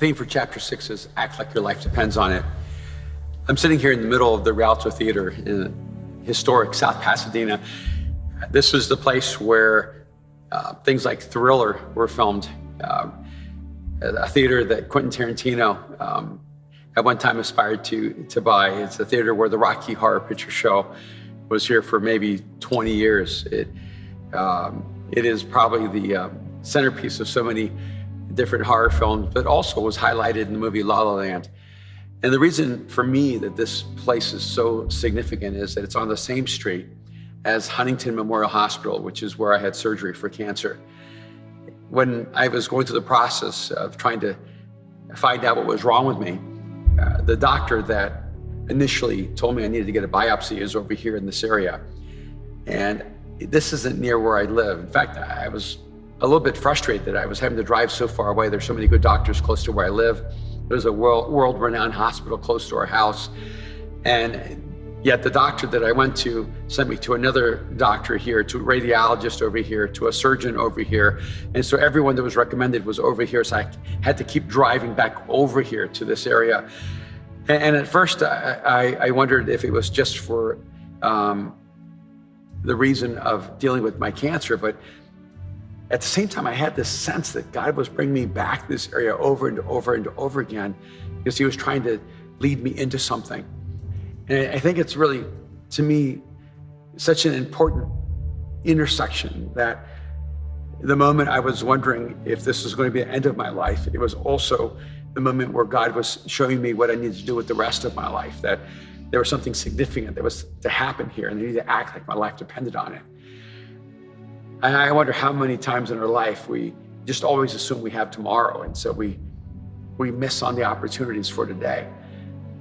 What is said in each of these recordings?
theme for chapter 6 is act like your life depends on it. I'm sitting here in the middle of the Rialto Theater in historic South Pasadena. This was the place where things like Thriller were filmed. A theater that Quentin Tarantino at one time aspired to buy. It's a theater where the Rocky Horror Picture Show was here for maybe 20 years. It is probably the centerpiece of so many different horror films, but also was highlighted in the movie La La Land. And the reason for me that this place is so significant is that it's on the same street as Huntington Memorial Hospital, which is where I had surgery for cancer. When I was going through the process of trying to find out what was wrong with me, the doctor that initially told me I needed to get a biopsy is over here in this area. And this isn't near where I live. In fact, I was a little bit frustrated that I was having to drive so far away. There's so many good doctors close to where I live. There's a world-renowned hospital close to our house. And yet the doctor that I went to sent me to another doctor here, to a radiologist over here, to a surgeon over here. And so everyone that was recommended was over here. So I had to keep driving back over here to this area. And at first I wondered if it was just for the reason of dealing with my cancer, but at the same time, I had this sense that God was bringing me back to this area over and over and over again because he was trying to lead me into something. And I think it's really, to me, such an important intersection that the moment I was wondering if this was going to be the end of my life, it was also the moment where God was showing me what I needed to do with the rest of my life, that there was something significant that was to happen here and I needed to act like my life depended on it. And I wonder how many times in our life we just always assume we have tomorrow, and so we miss on the opportunities for today.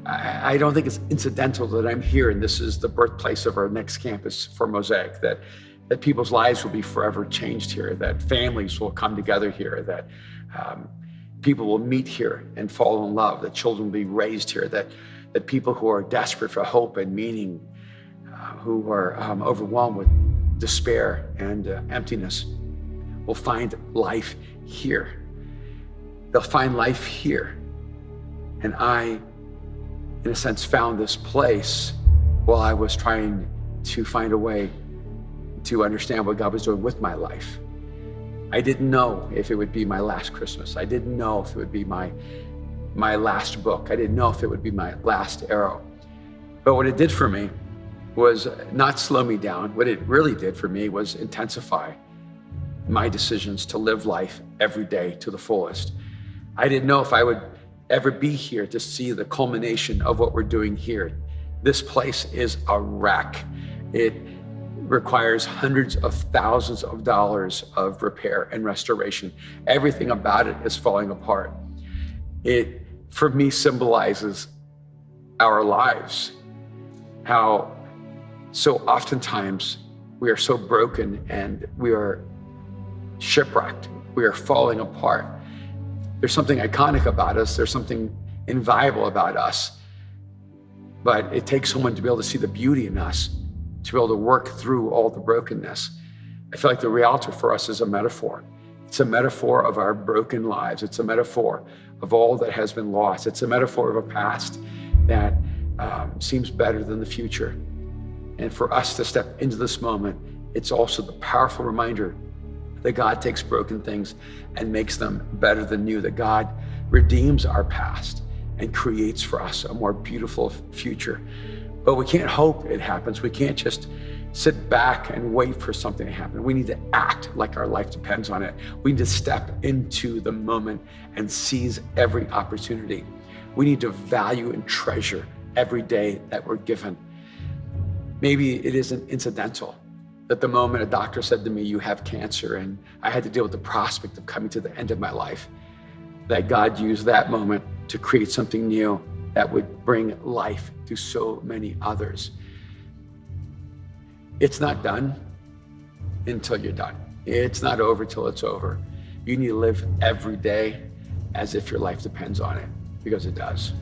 I don't think it's incidental that I'm here, and this is the birthplace of our next campus for Mosaic, that people's lives will be forever changed here, that families will come together here, that people will meet here and fall in love, that children will be raised here, that people who are desperate for hope and meaning, who are overwhelmed with despair and emptiness, will find life here. They'll find life here. And I, in a sense, found this place while I was trying to find a way to understand what God was doing with my life. I didn't know if it would be my last Christmas. I didn't know if it would be my last book. I didn't know if it would be my last arrow. But what it did for me was not slow me down. What it really did for me was intensify my decisions to live life every day to the fullest. I didn't know if I would ever be here to see the culmination of what we're doing here. This place is a wreck. It requires hundreds of thousands of dollars of repair and restoration. Everything about it is falling apart. It, for me, symbolizes our lives, how so oftentimes we are so broken and we are shipwrecked. We are falling apart. There's something iconic about us. There's something inviolable about us. But it takes someone to be able to see the beauty in us, to be able to work through all the brokenness. I feel like the Rialto for us is a metaphor. It's a metaphor of our broken lives. It's a metaphor of all that has been lost. It's a metaphor of a past that seems better than the future. And for us to step into this moment, it's also the powerful reminder that God takes broken things and makes them better than new, that God redeems our past and creates for us a more beautiful future. But we can't hope it happens. We can't just sit back and wait for something to happen. We need to act like our life depends on it. We need to step into the moment and seize every opportunity. We need to value and treasure every day that we're given. Maybe it isn't incidental that the moment a doctor said to me, you have cancer, and I had to deal with the prospect of coming to the end of my life, that God used that moment to create something new that would bring life to so many others. It's not done until you're done. It's not over till it's over. You need to live every day as if your life depends on it, because it does.